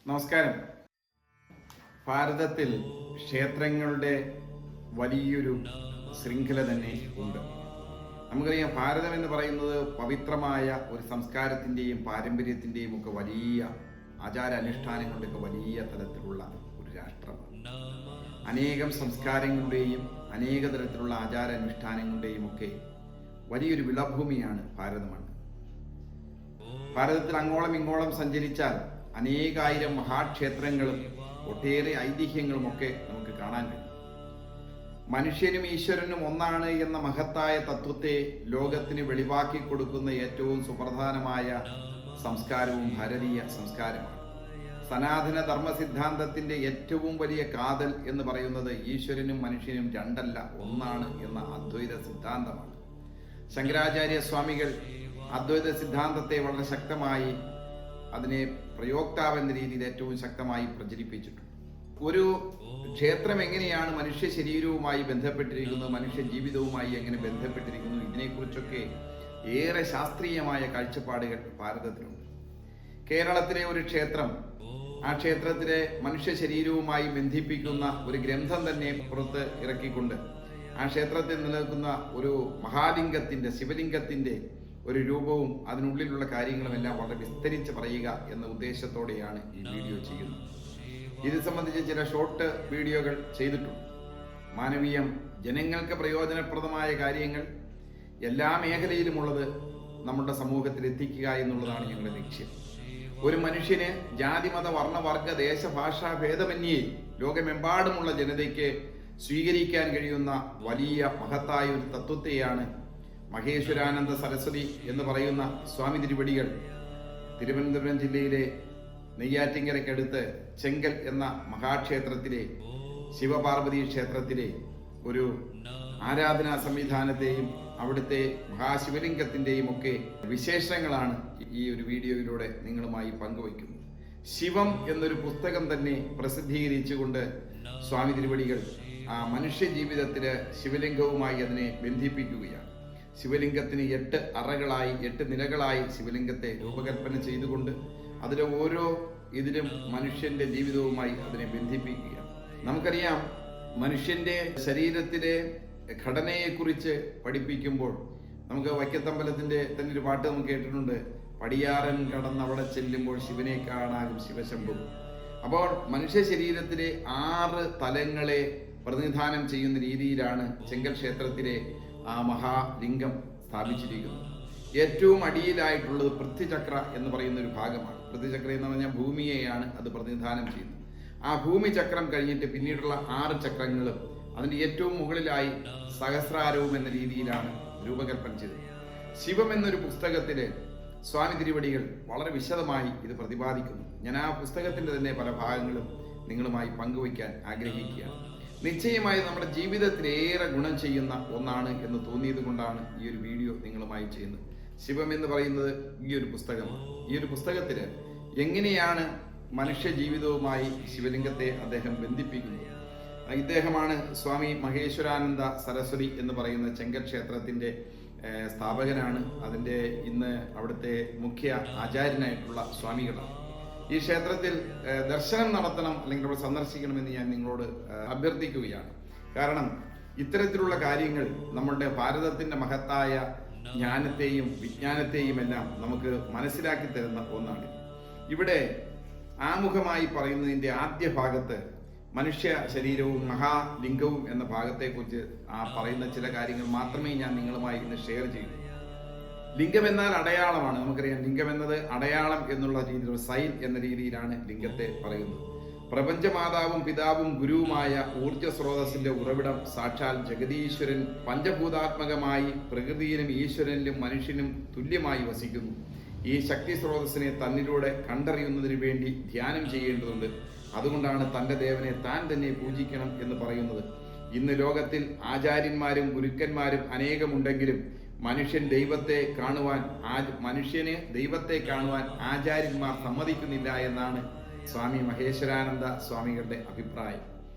നമസ്കാരം. ഭാരതത്തിൽ ക്ഷേത്രങ്ങളുടെ വലിയൊരു ശൃംഖല തന്നെ ഉണ്ട്. നമുക്കറിയാം, ഭാരതം എന്ന് പറയുന്നത് പവിത്രമായ ഒരു സംസ്കാരത്തിൻ്റെയും പാരമ്പര്യത്തിൻ്റെയും ഒക്കെ വലിയ ആചാരാനുഷ്ഠാനങ്ങളുടെയൊക്കെ വലിയ തലത്തിലുള്ള ഒരു രാഷ്ട്രമാണ്. അനേകം സംസ്കാരങ്ങളുടെയും അനേക തരത്തിലുള്ള ആചാരാനുഷ്ഠാനങ്ങളുടെയും ഒക്കെ വലിയൊരു വിളഭൂമിയാണ് ഭാരതമണ്ണ്. ഭാരതത്തിൽ അങ്ങോളം ഇങ്ങോളം സഞ്ചരിച്ചാൽ അനേകായിരം മഹാക്ഷേത്രങ്ങളും ഒട്ടേറെ ഐതിഹ്യങ്ങളും ഒക്കെ നമുക്ക് കാണാൻ കഴിയും. മനുഷ്യനും ഈശ്വരനും ഒന്നാണ് എന്ന മഹത്തായ തത്വത്തെ ലോകത്തിന് വെളിവാക്കി കൊടുക്കുന്ന ഏറ്റവും സുപ്രധാനമായ സംസ്കാരവും ഭാരതീയ സംസ്കാരമാണ്. സനാതന ധർമ്മ സിദ്ധാന്തത്തിന്റെ ഏറ്റവും വലിയ കാതൽ എന്ന് പറയുന്നത് ഈശ്വരനും മനുഷ്യനും രണ്ടല്ല ഒന്നാണ് എന്ന അദ്വൈത സിദ്ധാന്തമാണ്. ശങ്കരാചാര്യ സ്വാമികൾ അദ്വൈത സിദ്ധാന്തത്തെ വളരെ ശക്തമായി, അതിനെ പ്രയോക്താവെന്ന രീതിയിൽ ഏറ്റവും ശക്തമായി പ്രചരിപ്പിച്ചിട്ടുണ്ട്. ഒരു ക്ഷേത്രം എങ്ങനെയാണ് മനുഷ്യ ശരീരവുമായി ബന്ധപ്പെട്ടിരിക്കുന്നത്, മനുഷ്യ ജീവിതവുമായി എങ്ങനെ ബന്ധപ്പെട്ടിരിക്കുന്നു, ഇതിനെക്കുറിച്ചൊക്കെ ഏറെ ശാസ്ത്രീയമായ കാഴ്ചപ്പാടുകൾ ഭാരതത്തിലുണ്ട്. കേരളത്തിലെ ഒരു ക്ഷേത്രം, ആ ക്ഷേത്രത്തിലെ മനുഷ്യ ശരീരവുമായി ബന്ധിപ്പിക്കുന്ന ഒരു ഗ്രന്ഥം തന്നെ പുറത്ത് ഇറക്കിക്കൊണ്ട് ആ ക്ഷേത്രത്തിൽ നിലനിൽക്കുന്ന ഒരു മഹാലിംഗത്തിന്റെ, ശിവലിംഗത്തിന്റെ ഒരു രൂപവും അതിനുള്ളിലുള്ള കാര്യങ്ങളുമെല്ലാം വളരെ വിസ്തരിച്ച് പറയുക എന്ന ഉദ്ദേശത്തോടെയാണ് ഈ വീഡിയോ ചെയ്യുന്നത്. ഇത് സംബന്ധിച്ച് ചില ഷോർട്ട് വീഡിയോകൾ ചെയ്തിട്ടുണ്ട്. മാനവീയം, ജനങ്ങൾക്ക് പ്രയോജനപ്രദമായ കാര്യങ്ങൾ എല്ലാ മേഖലയിലുമുള്ളത് നമ്മുടെ സമൂഹത്തിൽ എത്തിക്കുക എന്നുള്ളതാണ് ഞങ്ങളുടെ ലക്ഷ്യം. ഒരു മനുഷ്യന് ജാതി മത വർണ്ണ വർഗ ദേശ ഭാഷാ ഭേദമന്യേ ലോകമെമ്പാടുമുള്ള ജനതയ്ക്ക് സ്വീകരിക്കാൻ കഴിയുന്ന വലിയ മഹത്തായ ഒരു തത്വത്തെയാണ് മഹേശ്വരാനന്ദ സരസ്വതി എന്ന് പറയുന്ന സ്വാമി തിരുവടികൾ തിരുവനന്തപുരം ജില്ലയിലെ നെയ്യാറ്റിങ്കരയ്ക്കടുത്ത് ചെങ്കൽ എന്ന മഹാക്ഷേത്രത്തിലെ ശിവപാർവതി ക്ഷേത്രത്തിലെ ഒരു ആരാധനാ സംവിധാനത്തെയും അവിടുത്തെ മഹാശിവലിംഗത്തിന്റെയും ഒക്കെ വിശേഷങ്ങളാണ് ഈ ഒരു വീഡിയോയിലൂടെ നിങ്ങളുമായി പങ്കുവയ്ക്കുന്നത്. ശിവം എന്നൊരു പുസ്തകം തന്നെ പ്രസിദ്ധീകരിച്ചുകൊണ്ട് സ്വാമി തിരുവടികൾ ആ മനുഷ്യ ജീവിതത്തില് ശിവലിംഗവുമായി അതിനെ ബന്ധിപ്പിക്കുകയാണ്. ശിവലിംഗത്തിന് 8 അറകളായി, 8 നിലകളായി ശിവലിംഗത്തെ രൂപകൽപ്പന ചെയ്തുകൊണ്ട് അതിലെ ഓരോ ഇതിലും മനുഷ്യന്റെ ജീവിതവുമായി അതിനെ ബന്ധിപ്പിക്കുക. നമുക്കറിയാം, മനുഷ്യന്റെ ശരീരത്തിലെ ഘടനയെക്കുറിച്ച് പഠിപ്പിക്കുമ്പോൾ നമുക്ക് വൈക്കത്തമ്പലത്തിന്റെ തന്നെ ഒരു പാട്ട് നമുക്ക് കേട്ടിട്ടുണ്ട്, പടിയാറൻ കടന്നവിടെ ചെല്ലുമ്പോൾ ശിവനെ കാണാനും ശിവശംഭു. അപ്പോൾ മനുഷ്യ ശരീരത്തിലെ 6 തലങ്ങളെ പ്രതിനിധാനം ചെയ്യുന്ന രീതിയിലാണ് ചെങ്കൽ ക്ഷേത്രത്തിലെ ആ മഹാലിംഗം സ്ഥാപിച്ചിരിക്കുന്നത്. ഏറ്റവും അടിയിലായിട്ടുള്ളത് പൃഥ്വിചക്ര എന്ന് പറയുന്ന ഒരു ഭാഗമാണ്. പൃഥ്വിചക്ര എന്ന് പറഞ്ഞാൽ ഭൂമിയെയാണ് അത് പ്രതിനിധാനം ചെയ്യുന്നത്. ആ ഭൂമി ചക്രം കഴിഞ്ഞിട്ട് പിന്നീടുള്ള 6 ചക്രങ്ങളും അതിന്റെ ഏറ്റവും മുകളിലായി സഹസ്രാരവും എന്ന രീതിയിലാണ് രൂപകൽപ്പന ചെയ്തത്. ശിവം എന്നൊരു പുസ്തകത്തില് സ്വാമി തിരുവടികൾ വളരെ വിശദമായി ഇത് പ്രതിപാദിക്കുന്നു. ഞാൻ ആ പുസ്തകത്തിന്റെ തന്നെ പല ഭാഗങ്ങളും നിങ്ങളുമായി പങ്കുവയ്ക്കാൻ ആഗ്രഹിക്കുകയാണ്. നിശ്ചയമായി നമ്മുടെ ജീവിതത്തിൽ ഏറെ ഗുണം ചെയ്യുന്ന ഒന്നാണ് എന്ന് തോന്നിയത് കൊണ്ടാണ് ഈ ഒരു വീഡിയോ നിങ്ങളുമായി ചെയ്യുന്നത്. ശിവം എന്ന് പറയുന്നത് ഈ ഒരു പുസ്തകമാണ്. ഈ ഒരു പുസ്തകത്തില് എങ്ങനെയാണ് മനുഷ്യ ജീവിതവുമായി ശിവലിംഗത്തെ അദ്ദേഹം ബന്ധിപ്പിക്കുന്നത്. ഇദ്ദേഹമാണ് സ്വാമി മഹേശ്വരാനന്ദ സരസ്വതി എന്ന് പറയുന്ന ചെങ്കൽ ക്ഷേത്രത്തിന്റെ സ്ഥാപകനാണ്. അതിന്റെ ഇന്ന് അവിടുത്തെ മുഖ്യ ആചാര്യനായിട്ടുള്ള സ്വാമികളാണ്. ഈ ക്ഷേത്രത്തിൽ ദർശനം നടത്തണം, അല്ലെങ്കിൽ അവിടെ സന്ദർശിക്കണമെന്ന് ഞാൻ നിങ്ങളോട് അഭ്യർത്ഥിക്കുകയാണ്. കാരണം ഇത്തരത്തിലുള്ള കാര്യങ്ങൾ നമ്മളുടെ ഭാരതത്തിന്റെ മഹത്തായ ജ്ഞാനത്തെയും വിജ്ഞാനത്തെയും എല്ലാം നമുക്ക് മനസ്സിലാക്കി തരുന്ന ഒന്നാണ്. ഇവിടെ ആമുഖമായി പറയുന്നതിന്റെ ആദ്യ ഭാഗത്ത് മനുഷ്യ ശരീരവും മഹാലിംഗവും എന്ന ഭാഗത്തെക്കുറിച്ച് പറയുന്ന ചില കാര്യങ്ങൾ മാത്രമേ ഞാൻ നിങ്ങളുമായി ഇന്ന് ഷെയർ ചെയ്യൂ. ലിംഗം എന്നാൽ അടയാളമാണ്. നമുക്കറിയാം, ലിംഗം എന്നത് അടയാളം എന്നുള്ള രീതിയിൽ, സൈൻ എന്ന രീതിയിലാണ് ലിംഗത്തെ പറയുന്നത്. പ്രപഞ്ചമാതാവും പിതാവും ഗുരുവുമായ ഊർജ സ്രോതസ്സിന്റെ ഉറവിടം സാക്ഷാൽ ജഗദീശ്വരൻ പഞ്ചഭൂതാത്മകമായി പ്രകൃതിയിലും ഈശ്വരനിലും മനുഷ്യനും തുല്യമായി വസിക്കുന്നു. ഈ ശക്തി സ്രോതസ്സിനെ തന്നിലൂടെ കണ്ടറിയുന്നതിന് വേണ്ടി ധ്യാനം ചെയ്യേണ്ടതുണ്ട്. അതുകൊണ്ടാണ് തന്റെ ദേവനെ താൻ തന്നെ പൂജിക്കണം എന്ന് പറയുന്നത്. ഇന്ന് ലോകത്തിൽ ആചാര്യന്മാരും ഗുരുക്കന്മാരും അനേകമുണ്ടെങ്കിലും മനുഷ്യന് ദൈവത്തെ കാണുവാൻ ആചാര്യന്മാർ സമ്മതിക്കുന്നില്ല എന്നാണ് സ്വാമി മഹേശ്വരാനന്ദ സ്വാമികളുടെ അഭിപ്രായം.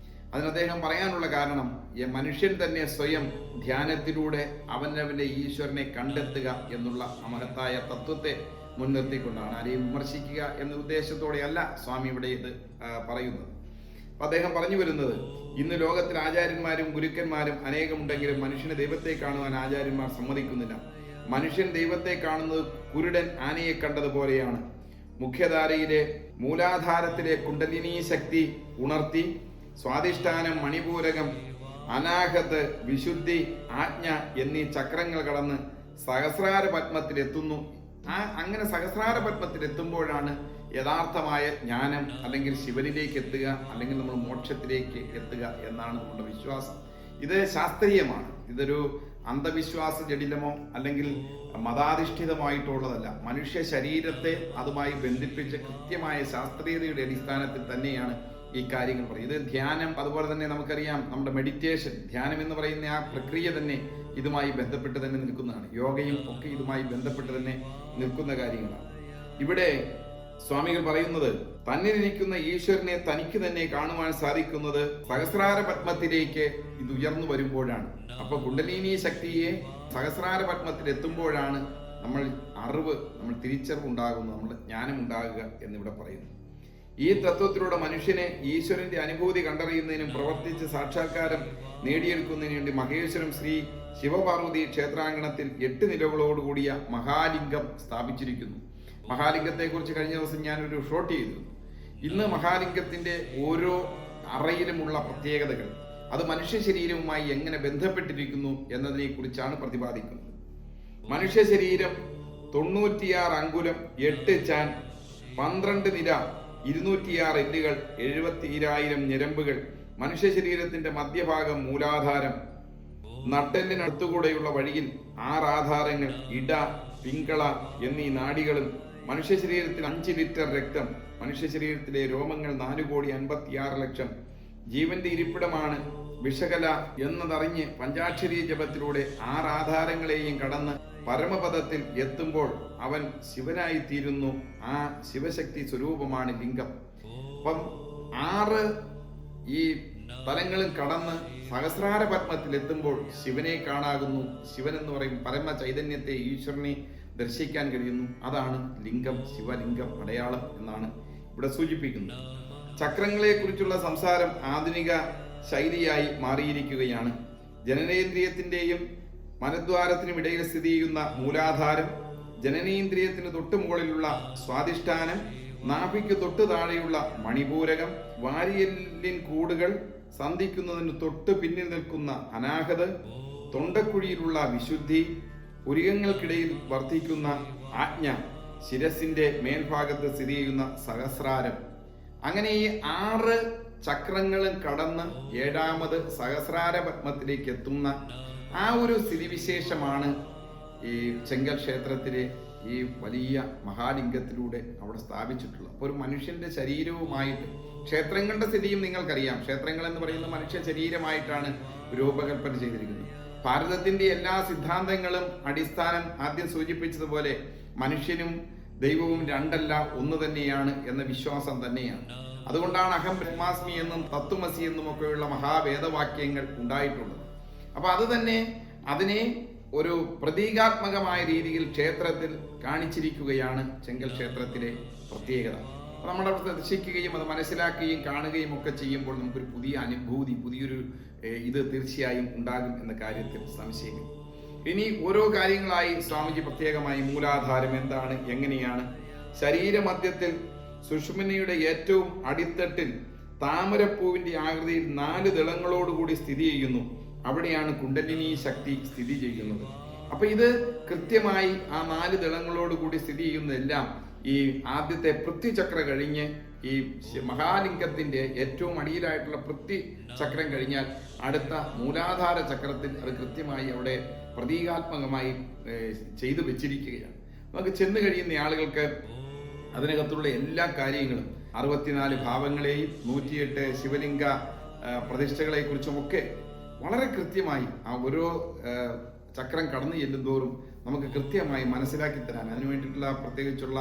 അതിന് അദ്ദേഹം പറയാനുള്ള കാരണം, മനുഷ്യൻ തന്നെ സ്വയം ധ്യാനത്തിലൂടെ അവനവന്റെ ഈശ്വരനെ കണ്ടെത്തുക എന്നുള്ള മഹത്തായ തത്വത്തെ മുൻനിർത്തിക്കൊണ്ടാണ്. ആരെയും വിമർശിക്കുക എന്ന ഉദ്ദേശത്തോടെയല്ല സ്വാമി ഇവിടെ ഇത് പറയുന്നത്. അപ്പൊ അദ്ദേഹം പറഞ്ഞു വരുന്നത്, ഇന്ന് ലോകത്തിൽ ആചാര്യന്മാരും ഗുരുക്കന്മാരും അനേകമുണ്ടെങ്കിലും മനുഷ്യനെ ദൈവത്തെ കാണുവാൻ ആചാര്യന്മാർ സമ്മതിക്കുന്നില്ല. മനുഷ്യൻ ദൈവത്തെ കാണുന്നത് കുരുടൻ ആനയെ കണ്ടതുപോലെയാണ്. മുഖ്യധാരയിലെ മൂലാധാരത്തിലെ കുണ്ടലിനി ശക്തി ഉണർത്തി സ്വാധിഷ്ഠാനം, മണിപൂരകം, അനാഹത്, വിശുദ്ധി, ആജ്ഞ എന്നീ ചക്രങ്ങൾ കടന്ന് സഹസ്രാര പത്മത്തിലെത്തുന്നു. അങ്ങനെ സഹസ്രാര പത്മത്തിലെത്തുമ്പോഴാണ് യഥാർത്ഥമായ ജ്ഞാനം അല്ലെങ്കിൽ ശിവനിലേക്ക് എത്തുക, അല്ലെങ്കിൽ നമ്മൾ മോക്ഷത്തിലേക്ക് എത്തുക എന്നാണ് നമ്മുടെ വിശ്വാസം. ഇത് ശാസ്ത്രീയമാണ്. ഇതൊരു അന്ധവിശ്വാസ ജടിലമോ അല്ലെങ്കിൽ മതാധിഷ്ഠിതമായിട്ടുള്ളതല്ല. മനുഷ്യ ശരീരത്തെ അതുമായി ബന്ധിപ്പിച്ച് കൃത്യമായ ശാസ്ത്രീയതയുടെ അടിസ്ഥാനത്തിൽ തന്നെയാണ് ഈ കാര്യങ്ങൾ പറയും. ഇത് ധ്യാനം, അതുപോലെ തന്നെ നമുക്കറിയാം നമ്മുടെ മെഡിറ്റേഷൻ, ധ്യാനം എന്ന് പറയുന്ന ആ പ്രക്രിയ തന്നെ ഇതുമായി ബന്ധപ്പെട്ട് തന്നെ നിൽക്കുന്നതാണ്. യോഗയും ഒക്കെ ഇതുമായി ബന്ധപ്പെട്ട് തന്നെ നിൽക്കുന്ന കാര്യങ്ങളാണ്. ഇവിടെ സ്വാമികൾ പറയുന്നത്, തന്നിലിരിക്കുന്ന ഈശ്വരനെ തനിക്ക് തന്നെ കാണുവാൻ സാധിക്കുന്നത് സഹസ്രാര പത്മത്തിലേക്ക് ഇത് ഉയർന്നു വരുമ്പോഴാണ്. അപ്പൊ കുണ്ടലിനി ശക്തിയെ സഹസ്രാര പത്മത്തിൽ എത്തുമ്പോഴാണ് നമ്മൾ തിരിച്ചറിവ് ഉണ്ടാകുന്നത്, നമ്മുടെ ജ്ഞാനം ഉണ്ടാകുക എന്നിവിടെ പറയുന്നു. ഈ തത്വത്തിലൂടെ മനുഷ്യനെ ഈശ്വരന്റെ അനുഭൂതി കണ്ടറിയുന്നതിനും പ്രവർത്തിച്ച് സാക്ഷാത്കാരം നേടിയെടുക്കുന്നതിനു വേണ്ടി മഹേശ്വരം ശ്രീ ശിവപാർവതി ക്ഷേത്രാങ്കണത്തിൽ 8 നിലകളോടുകൂടിയ മഹാലിംഗം സ്ഥാപിച്ചിരിക്കുന്നു. മഹാലിംഗത്തെ കുറിച്ച് കഴിഞ്ഞ ദിവസം ഞാനൊരു ഷോട്ട് ചെയ്തിരുന്നു. ഇന്ന് മഹാലിംഗത്തിന്റെ ഓരോ അറയിലുമുള്ള പ്രത്യേകതകൾ, അത് മനുഷ്യ ശരീരവുമായി എങ്ങനെ ബന്ധപ്പെട്ടിരിക്കുന്നു എന്നതിനെ കുറിച്ചാണ് പ്രതിപാദിക്കുന്നത്. മനുഷ്യ ശരീരം 96 അങ്കുലം 8 ചാൻ, 12 നിര, 206 എല്ലുകൾ, 70,000 ഞരമ്പുകൾ, മനുഷ്യ ശരീരത്തിന്റെ മധ്യഭാഗം മൂലാധാരം, നട്ടെല്ലിനടുത്തുകൂടെയുള്ള വഴിയിൽ 6 ആധാരങ്ങൾ, ഇട, പിങ്കള എന്നീ നാഡികളും, മനുഷ്യ ശരീരത്തിൽ 5 ലിറ്റർ രക്തം, മനുഷ്യ ശരീരത്തിലെ രോമങ്ങൾ 4,56,00,000. ജീവന്റെ ഇരിപ്പിടമാണ് വിഷകല എന്നതറിഞ്ഞ് പഞ്ചാക്ഷരി ജപത്തിലൂടെ 6 ആധാരങ്ങളെയും കടന്ന് പരമപദത്തിൽ എത്തുമ്പോൾ അവൻ ശിവനായി തീരുന്നു. ആ ശിവശക്തി സ്വരൂപമാണ് ലിംഗം. അപ്പം 6 ഈ തലങ്ങളും കടന്ന് സഹസ്രാര പത്മത്തിൽ എത്തുമ്പോൾ ശിവനെ കാണാകുന്നു. ശിവൻ എന്ന് പറയും പരമ ചൈതന്യത്തെ, ഈശ്വരനെ ദർശിക്കാൻ കഴിയുന്നു. അതാണ് ലിംഗം, ശിവലിംഗം അടയാളം എന്നാണ് ഇവിടെ സൂചിപ്പിക്കുന്നത്. ചക്രങ്ങളെ കുറിച്ചുള്ള സംസാരം ആധുനിക ശൈലിയായി മാറിയിരിക്കുകയാണ്. ജനനേന്ദ്രിയത്തിന്റെയും മനദ്വാരത്തിനും ഇടയിൽ സ്ഥിതി ചെയ്യുന്ന മൂലാധാരം, ജനനേന്ദ്രിയത്തിന് തൊട്ടു മുകളിലുള്ള സ്വാധിഷ്ഠാനം, നാഭിക്ക് തൊട്ടു താഴെയുള്ള മണിപൂരകം, വാരിയെല്ലിൻ കൂടുകൾ സന്ധിക്കുന്നതിന് തൊട്ട് പിന്നിൽ നിൽക്കുന്ന അനാഹത്, തൊണ്ടക്കുഴിയിലുള്ള വിശുദ്ധി, പുരികങ്ങൾക്കിടയിൽ വർദ്ധിക്കുന്ന ആജ്ഞ, ശിരസിന്റെ മേൽഭാഗത്ത് സ്ഥിതി ചെയ്യുന്ന സഹസ്രാരം. അങ്ങനെ ഈ 6 ചക്രങ്ങളും കടന്ന് 7ാമത് സഹസ്രാര പത്മത്തിലേക്ക് എത്തുന്ന ആ ഒരു സ്ഥിതിവിശേഷമാണ് ഈ ചെങ്കൽ ക്ഷേത്രത്തിലെ ഈ വലിയ മഹാലിംഗത്തിലൂടെ അവിടെ സ്ഥാപിച്ചിട്ടുള്ളത്. അപ്പോൾ ഒരു മനുഷ്യന്റെ ശരീരവുമായിട്ട്, ക്ഷേത്രങ്ങളുടെ സ്ഥിതിയും നിങ്ങൾക്കറിയാം. ക്ഷേത്രങ്ങൾ എന്ന് പറയുന്നത് മനുഷ്യ ശരീരമായിട്ടാണ് രൂപകൽപ്പന ചെയ്തിരിക്കുന്നത്. ഭാരതത്തിന്റെ എല്ലാ സിദ്ധാന്തങ്ങളും അടിസ്ഥാനം ആദ്യം സൂചിപ്പിച്ചതുപോലെ മനുഷ്യനും ദൈവവും രണ്ടല്ല, ഒന്ന് തന്നെയാണ് എന്ന വിശ്വാസം തന്നെയാണ്. അതുകൊണ്ടാണ് അഹം ബ്രഹ്മാസ്മി എന്നും തത്വമസി എന്നും ഒക്കെയുള്ള മഹാവേദവാക്യങ്ങൾ ഉണ്ടായിട്ടുള്ളത്. അപ്പൊ അത് തന്നെ അതിനെ ഒരു പ്രതീകാത്മകമായ രീതിയിൽ ക്ഷേത്രത്തിൽ കാണിച്ചിരിക്കുകയാണ് ചെങ്കൽ ക്ഷേത്രത്തിലെ പ്രത്യേകത. അപ്പൊ നമ്മളവിടെ ദർശിക്കുകയും അത് മനസ്സിലാക്കുകയും കാണുകയും ഒക്കെ ചെയ്യുമ്പോൾ നമുക്കൊരു പുതിയ അനുഭൂതി, പുതിയൊരു ഇത് തീർച്ചയായും ഉണ്ടാകും എന്ന കാര്യത്തിൽ സംശയമില്ല. ഇനി ഓരോ കാര്യങ്ങളായി സ്വാമിജി പ്രത്യേകമായി മൂലാധാരം എന്താണ്, എങ്ങനെയാണ്, ശരീരമധ്യത്തിൽ സുഷുമ്നയുടെ ഏറ്റവും അടിത്തട്ടിൽ താമരപ്പൂവിന്റെ ആകൃതിയിൽ 4 ദളങ്ങളോടുകൂടി സ്ഥിതി ചെയ്യുന്നു. അവിടെയാണ് കുണ്ടലിനി ശക്തി സ്ഥിതി ചെയ്യുന്നത്. അപ്പൊ ഇത് കൃത്യമായി ആ 4 ദളങ്ങളോടുകൂടി സ്ഥിതി ചെയ്യുന്നതെല്ലാം ഈ ആദ്യത്തെ പൃഥ്വിചക്ര കഴിഞ്ഞ് ഈ മഹാലിംഗത്തിന്റെ ഏറ്റവും അടിയിലായിട്ടുള്ള പൃഥ്വി ചക്രം കഴിഞ്ഞാൽ അടുത്ത മൂലാധാര ചക്രത്തിൽ അത് കൃത്യമായി അവിടെ പ്രതീകാത്മകമായി ചെയ്തു വെച്ചിരിക്കുകയാണ്. നമുക്ക് ചെന്ന് കഴിയുന്ന ആളുകൾക്ക് അതിനകത്തുള്ള എല്ലാ കാര്യങ്ങളും 64 ഭാവങ്ങളെയും 108 ശിവലിംഗ പ്രതിഷ്ഠകളെ കുറിച്ചുമൊക്കെ വളരെ കൃത്യമായി ആ ഓരോ ചക്രം കടന്നു ചെല്ലുന്തോറും നമുക്ക് കൃത്യമായി മനസ്സിലാക്കി തരാൻ അതിനു വേണ്ടിയിട്ടുള്ള പ്രത്യേകിച്ചുള്ള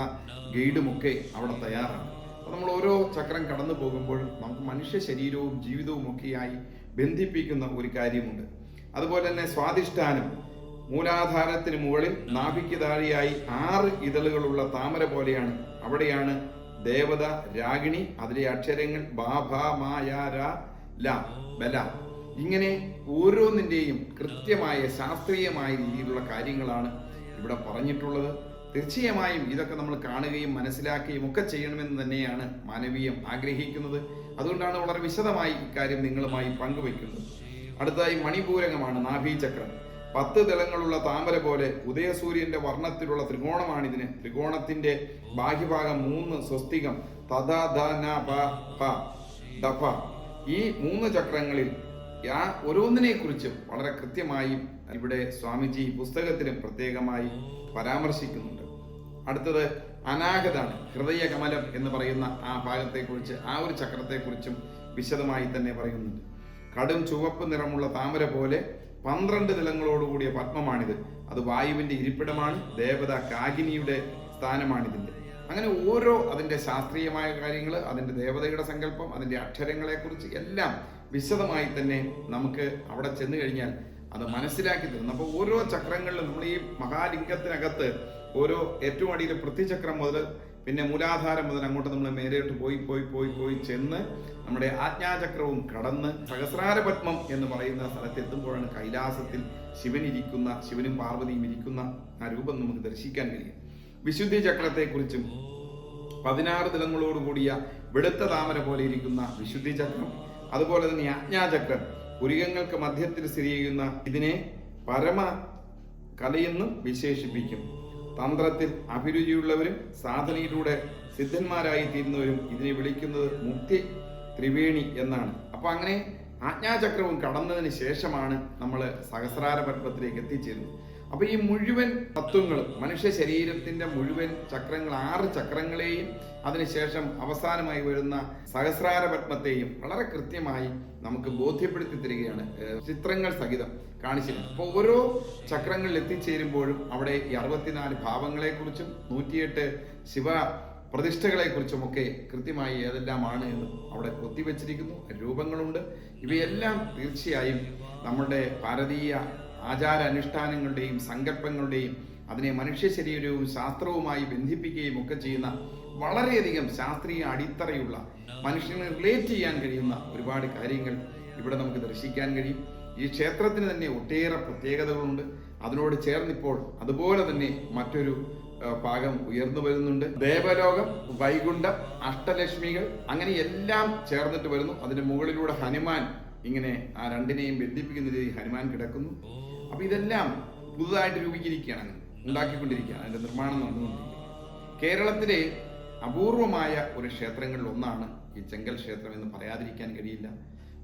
ഗൈഡുമൊക്കെ അവിടെ തയ്യാറാണ്. അപ്പോൾ നമ്മൾ ഓരോ ചക്രം കടന്നു പോകുമ്പോൾ നമുക്ക് മനുഷ്യ ശരീരവും ജീവിതവും ഒക്കെയായി ബന്ധിപ്പിക്കുന്ന ഒരു കാര്യമുണ്ട്. അതുപോലെ തന്നെ സ്വാധിഷ്ഠാനം, മൂലാധാരത്തിന് മുകളിൽ നാഭിക്ക് താഴെയായി 6 ഇതളുകളുള്ള താമര പോലെയാണ്. അവിടെയാണ് ദേവത രാഗിണി. അതിലെ അക്ഷരങ്ങൾ ബാ ഭ മാ യാ ര ല ബല. ഇങ്ങനെ ഓരോന്നിൻ്റെയും കൃത്യമായ ശാസ്ത്രീയമായ രീതിയിലുള്ള കാര്യങ്ങളാണ് ഇവിടെ പറഞ്ഞിട്ടുള്ളത്. തീർച്ചയായും ഇതൊക്കെ നമ്മൾ കാണുകയും മനസ്സിലാക്കുകയും ഒക്കെ ചെയ്യണമെന്ന് തന്നെയാണ് മാനവീയം ആഗ്രഹിക്കുന്നത്. അതുകൊണ്ടാണ് വളരെ വിശദമായി ഇക്കാര്യം നിങ്ങളുമായി പങ്കുവയ്ക്കുന്നത്. അടുത്തതായി മണിപൂരകമാണ് നാഭീചക്രം. 10 ദളങ്ങളുള്ള താമര പോലെ ഉദയസൂര്യന്റെ വർണ്ണത്തിലുള്ള ത്രികോണമാണിതിന്. ത്രികോണത്തിന്റെ ബാഹ്യഭാഗം 3 സ്വസ്തികം തഥ ധ ന പ പ ദഫ. ഈ 3 ചക്രങ്ങളിൽ ഓരോന്നിനെ കുറിച്ചും വളരെ കൃത്യമായി ഇവിടെ സ്വാമിജി പുസ്തകത്തിലും പ്രത്യേകമായി പരാമർശിക്കുന്നുണ്ട്. അടുത്തത് അനാഗതാണ്. ഹൃദയകമലം എന്ന് പറയുന്ന ആ ഭാഗത്തെക്കുറിച്ച്, ആ ഒരു ചക്രത്തെക്കുറിച്ചും വിശദമായി തന്നെ പറയുന്നുണ്ട്. കടും ചുവപ്പ് നിറമുള്ള താമര പോലെ 12 ദളങ്ങളോടുകൂടിയ പത്മമാണിത്. അത് വായുവിന്റെ ഇരിപ്പിടമാണ്. ദേവത കാഗിനിയുടെ സ്ഥാനമാണിതിന്റെ. അങ്ങനെ ഓരോ അതിന്റെ ശാസ്ത്രീയമായ കാര്യങ്ങൾ, അതിന്റെ ദേവതയുടെ സങ്കല്പം, അതിന്റെ അക്ഷരങ്ങളെക്കുറിച്ച് എല്ലാം വിശദമായി തന്നെ നമുക്ക് അവിടെ ചെന്ന് കഴിഞ്ഞാൽ അത് മനസ്സിലാക്കി തരുന്നു. അപ്പോൾ ഓരോ ചക്രങ്ങളിലും നമ്മൾ ഈ മഹാലിംഗത്തിനകത്ത് ഓരോ ഏറ്റവും അടിയിൽ പൃഥ്വിചക്രം മുതൽ പിന്നെ മൂലാധാരം മുതൽ അങ്ങോട്ട് നമ്മൾ മേലോട്ട് പോയി ചെന്ന് നമ്മുടെ ആജ്ഞാചക്രവും കടന്ന് സഹസ്രാരപത്മം എന്ന് പറയുന്ന സ്ഥലത്തെത്തുമ്പോഴാണ് കൈലാസത്തിൽ ശിവനും പാർവതിയും ഇരിക്കുന്ന ആ രൂപം നമുക്ക് ദർശിക്കാൻ കഴിയും. വിശുദ്ധി ചക്രത്തെക്കുറിച്ചും 16 ദളങ്ങളോടുകൂടിയ വെളുത്ത താമര പോലെ ഇരിക്കുന്ന വിശുദ്ധി ചക്രം, അതുപോലെ തന്നെ ആജ്ഞാചക്രം പുരികങ്ങൾക്ക് മധ്യത്തിൽ സ്ഥിതി ചെയ്യുന്ന ഇതിനെ പരമ കലയെന്നും വിശേഷിപ്പിക്കും. തന്ത്രത്തിൽ അഭിരുചിയുള്ളവരും സാധനയിലൂടെ സിദ്ധന്മാരായി തീരുന്നവരും ഇതിനെ വിളിക്കുന്നത് മുക്തി ത്രിവേണി എന്നാണ്. അപ്പൊ അങ്ങനെ ആജ്ഞാചക്രവും കടന്നതിന് ശേഷമാണ് നമ്മൾ സഹസ്രാര പത്മത്തിലേക്ക് എത്തിച്ചേരുന്നത്. അപ്പൊ ഈ മുഴുവൻ തത്വങ്ങളും മനുഷ്യ ശരീരത്തിന്റെ മുഴുവൻ ചക്രങ്ങൾ 6 ചക്രങ്ങളെയും അതിനുശേഷം അവസാനമായി വരുന്ന സഹസ്രാര പത്മത്തെയും വളരെ കൃത്യമായി നമുക്ക് ബോധ്യപ്പെടുത്തി തരികയാണ്, ചിത്രങ്ങൾ സഹിതം കാണിച്ചിരുന്നത്. അപ്പോൾ ഓരോ ചക്രങ്ങളിൽ എത്തിച്ചേരുമ്പോഴും അവിടെ ഈ 64 ഭാവങ്ങളെക്കുറിച്ചും 108 ശിവ പ്രതിഷ്ഠകളെ കുറിച്ചുമൊക്കെ കൃത്യമായി ഏതെല്ലാമാണ് എന്ന് അവിടെ കൊത്തിവെച്ചിരിക്കുന്നു. രൂപങ്ങളുണ്ട്. ഇവയെല്ലാം തീർച്ചയായും നമ്മുടെ ഭാരതീയ ആചാര അനുഷ്ഠാനങ്ങളുടെയും സങ്കല്പങ്ങളുടെയും അതിനെ മനുഷ്യ ശരീരവും ശാസ്ത്രവുമായി ബന്ധിപ്പിക്കുകയും ഒക്കെ ചെയ്യുന്ന വളരെയധികം ശാസ്ത്രീയ അടിത്തറയുള്ള മനുഷ്യനെ റിലേറ്റ് ചെയ്യാൻ കഴിയുന്ന ഒരുപാട് കാര്യങ്ങൾ ഇവിടെ നമുക്ക് ദർശിക്കാൻ കഴിയും. ഈ ക്ഷേത്രത്തിന് തന്നെ ഒട്ടേറെ പ്രത്യേകതകളുണ്ട്. അതിനോട് ചേർന്നിപ്പോൾ അതുപോലെ തന്നെ മറ്റൊരു ഭാഗം ഉയർന്നു വരുന്നുണ്ട്. ദേവലോകം, വൈകുണ്ഠം, അഷ്ടലക്ഷ്മികൾ, അങ്ങനെ എല്ലാം ചേർന്നിട്ട് വരുന്നു. അതിന്റെ മുകളിലൂടെ ഹനുമാൻ ഇങ്ങനെ ആ രണ്ടിനെയും ബന്ധിപ്പിക്കുന്ന രീതി ഹനുമാൻ കിടക്കുന്നു. അപ്പൊ ഇതെല്ലാം പുതുതായിട്ട് രൂപീകരിക്കുകയാണ്, ഉണ്ടാക്കിക്കൊണ്ടിരിക്കുകയാണ്, അതിന്റെ നിർമ്മാണം നടന്നുകൊണ്ടിരിക്കുകയാണ്. കേരളത്തിലെ അപൂർവമായ ഒരു ക്ഷേത്രങ്ങളിൽ ഒന്നാണ് ഈ ചെങ്കൽ ക്ഷേത്രം എന്ന് പറയാതിരിക്കാൻ കഴിയില്ല.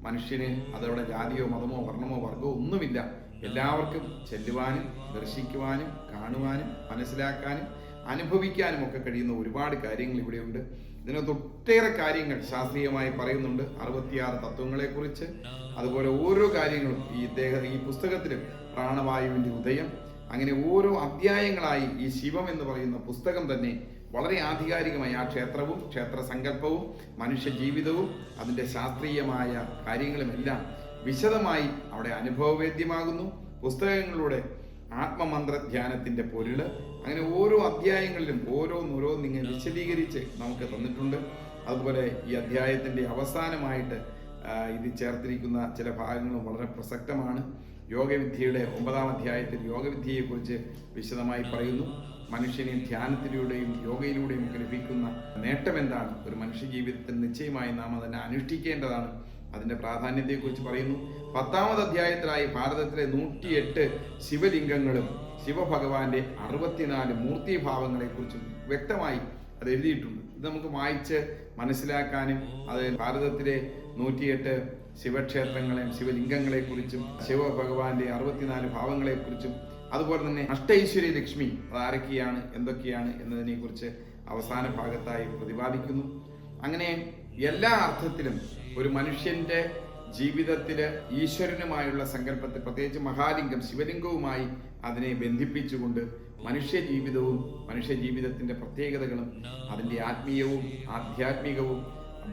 മനുഷ്യന് അതോടെ ജാതിയോ മതമോ വർണ്ണമോ വർഗമോ ഒന്നുമില്ല. എല്ലാവർക്കും ചെല്ലുവാനും ദർശിക്കുവാനും കാണുവാനും മനസ്സിലാക്കാനും അനുഭവിക്കാനും ഒക്കെ കഴിയുന്ന ഒരുപാട് കാര്യങ്ങൾ ഇവിടെയുണ്ട്. ഇതിനകത്ത് ഒട്ടേറെ കാര്യങ്ങൾ ശാസ്ത്രീയമായി പറയുന്നുണ്ട്. 66 തത്വങ്ങളെക്കുറിച്ച്, അതുപോലെ ഓരോ കാര്യങ്ങളും ഈ പുസ്തകത്തിലും പ്രാണവായുവിന്റെ ഉദയം, അങ്ങനെ ഓരോ അധ്യായങ്ങളായി ഈ ശിവം എന്ന് പറയുന്ന പുസ്തകം തന്നെ വളരെ ആധികാരികമായി ആ ക്ഷേത്രവും ക്ഷേത്ര സങ്കല്പവും മനുഷ്യ ജീവിതവും അതിൻ്റെ ശാസ്ത്രീയമായ കാര്യങ്ങളുമെല്ലാം വിശദമായി അവിടെ അനുഭവവേദ്യമാകുന്നു. പുസ്തകങ്ങളിലൂടെ ആത്മമന്ത്ര ധ്യാനത്തിന്റെ പൊരുള്, അങ്ങനെ ഓരോ അധ്യായങ്ങളിലും ഓരോന്നിങ്ങനെ വിശദീകരിച്ച് നമുക്ക് തന്നിട്ടുണ്ട്. അതുപോലെ ഈ അധ്യായത്തിന്റെ അവസാനമായിട്ട് ഇത് ചേർത്തിരിക്കുന്ന ചില ഭാഗങ്ങളും വളരെ പ്രസക്തമാണ്. യോഗവിദ്യയുടെ 9-ാം അധ്യായത്തിൽ യോഗവിദ്യയെക്കുറിച്ച് വിശദമായി പറയുന്നു. മനുഷ്യനെ ധ്യാനത്തിലൂടെയും യോഗയിലൂടെയും ഒക്കെ ലഭിക്കുന്ന നേട്ടം എന്താണ്, ഒരു മനുഷ്യ ജീവിതത്തിൽ നിശ്ചയമായി നാം അതിനെ അനുഷ്ഠിക്കേണ്ടതാണ്, അതിന്റെ പ്രാധാന്യത്തെക്കുറിച്ച് പറയുന്നു. 10-ാമത് അധ്യായത്തിലായി ഭാരതത്തിലെ 108 ശിവലിംഗങ്ങളും ശിവഭഗവാന്റെ 64 മൂർത്തിഭാവങ്ങളെക്കുറിച്ചും വ്യക്തമായി അത് എഴുതിയിട്ടുണ്ട്. ഇത് നമുക്ക് വായിച്ച് മനസ്സിലാക്കാനും അത് ഭാരതത്തിലെ 108 ശിവക്ഷേത്രങ്ങളെയും ശിവലിംഗങ്ങളെക്കുറിച്ചും ശിവഭഗവാന്റെ 64 ഭാവങ്ങളെക്കുറിച്ചും അതുപോലെ തന്നെ അഷ്ടൈശ്വര്യ ലക്ഷ്മി അതാരൊക്കെയാണ് എന്തൊക്കെയാണ് എന്നതിനെക്കുറിച്ച് അവസാന ഭാഗത്തായി പ്രതിപാദിക്കുന്നു. അങ്ങനെ എല്ലാ അർത്ഥത്തിലും ഒരു മനുഷ്യന്റെ ജീവിതത്തില് ഈശ്വരനുമായുള്ള സങ്കല്പത്തിൽ, പ്രത്യേകിച്ച് മഹാലിംഗം ശിവലിംഗവുമായി അതിനെ ബന്ധിപ്പിച്ചുകൊണ്ട് മനുഷ്യ ജീവിതവും മനുഷ്യ ജീവിതത്തിന്റെ പ്രത്യേകതകളും അതിൻ്റെ ആത്മീയവും ആധ്യാത്മികവും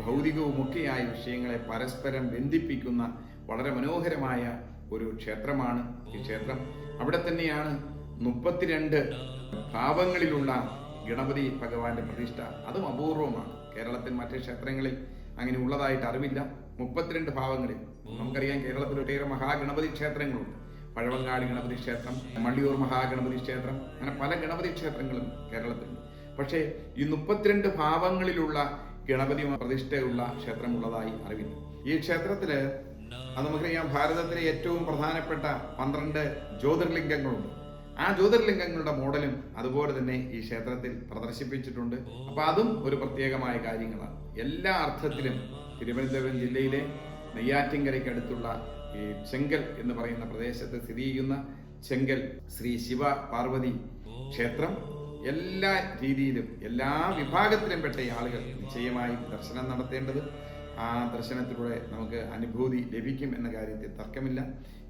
ഭൗതികവും ഒക്കെയായ വിഷയങ്ങളെ പരസ്പരം ബന്ധിപ്പിക്കുന്ന വളരെ മനോഹരമായ ഒരു ക്ഷേത്രമാണ് ഈ ക്ഷേത്രം. അവിടെ തന്നെയാണ് 32 ഭാവങ്ങളിലുള്ള ഗണപതി ഭഗവാന്റെ പ്രതിഷ്ഠ. അതും അപൂർവമാണ്. കേരളത്തിൽ മറ്റ് ക്ഷേത്രങ്ങളിൽ അങ്ങനെ ഉള്ളതായിട്ട് അറിവില്ല. 32 ഭാവങ്ങളിൽ. നമുക്കറിയാം കേരളത്തിൽ ഒട്ടേറെ മഹാഗണപതി ക്ഷേത്രങ്ങളുണ്ട്. പഴവങ്ങാടി ഗണപതി ക്ഷേത്രം, മള്ളിയൂർ മഹാഗണപതി ക്ഷേത്രം, അങ്ങനെ പല ഗണപതി ക്ഷേത്രങ്ങളും കേരളത്തിലുണ്ട്. പക്ഷേ ഈ 32 ഭാവങ്ങളിലുള്ള ഗണപതി പ്രതിഷ്ഠയുള്ള ക്ഷേത്രമുള്ളതായി അറിവില്ല. ഈ ക്ഷേത്രത്തില് അത് നമുക്കറിയാം, ഭാരതത്തിലെ ഏറ്റവും പ്രധാനപ്പെട്ട 12 ജ്യോതിർലിംഗങ്ങളുണ്ട്. ആ ജ്യോതിർലിംഗങ്ങളുടെ മോഡലും അതുപോലെ തന്നെ ഈ ക്ഷേത്രത്തിൽ പ്രദർശിപ്പിച്ചിട്ടുണ്ട്. അപ്പൊ അതും ഒരു പ്രത്യേകമായ കാര്യങ്ങളാണ്. എല്ലാ അർത്ഥത്തിലും തിരുവനന്തപുരം ജില്ലയിലെ നെയ്യാറ്റിൻകരയ്ക്കടുത്തുള്ള ഈ ചെങ്കൽ എന്ന് പറയുന്ന പ്രദേശത്ത് സ്ഥിതി ചെയ്യുന്ന ചെങ്കൽ ശ്രീ ശിവ പാർവതി ക്ഷേത്രം എല്ലാ രീതിയിലും എല്ലാ വിഭാഗത്തിലും പെട്ട ആളുകൾ നിശ്ചയമായും ദർശനം നടത്തേണ്ടത്. ആ ദർശനത്തിലൂടെ നമുക്ക് അനുഭൂതി ലഭിക്കും എന്ന കാര്യത്തിൽ തർക്കമില്ല.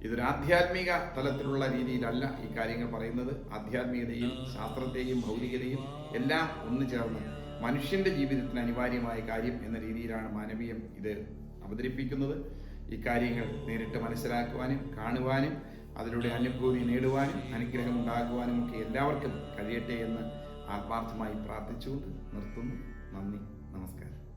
ഇതൊരു ആധ്യാത്മിക തലത്തിലുള്ള രീതിയിലല്ല ഈ കാര്യങ്ങൾ പറയുന്നത്. ആധ്യാത്മികതയും ശാസ്ത്രത്തെയും ഭൗതികതയും എല്ലാം ഒന്നു ചേർന്ന് മനുഷ്യന്റെ ജീവിതത്തിന് അനിവാര്യമായ കാര്യം എന്ന രീതിയിലാണ് മാനവീയം ഇത് അവതരിപ്പിക്കുന്നത്. ഈ കാര്യങ്ങൾ നേരിട്ട് മനസ്സിലാക്കുവാനും കാണുവാനും അതിലൂടെ അനുഭൂതി നേടുവാനും അനുഗ്രഹം ഉണ്ടാകുവാനും ഒക്കെ എല്ലാവർക്കും കഴിയട്ടെ എന്ന് ആത്മാർത്ഥമായി പ്രാർത്ഥിച്ചുകൊണ്ട് നിർത്തുന്നു. നന്ദി, നമസ്കാരം.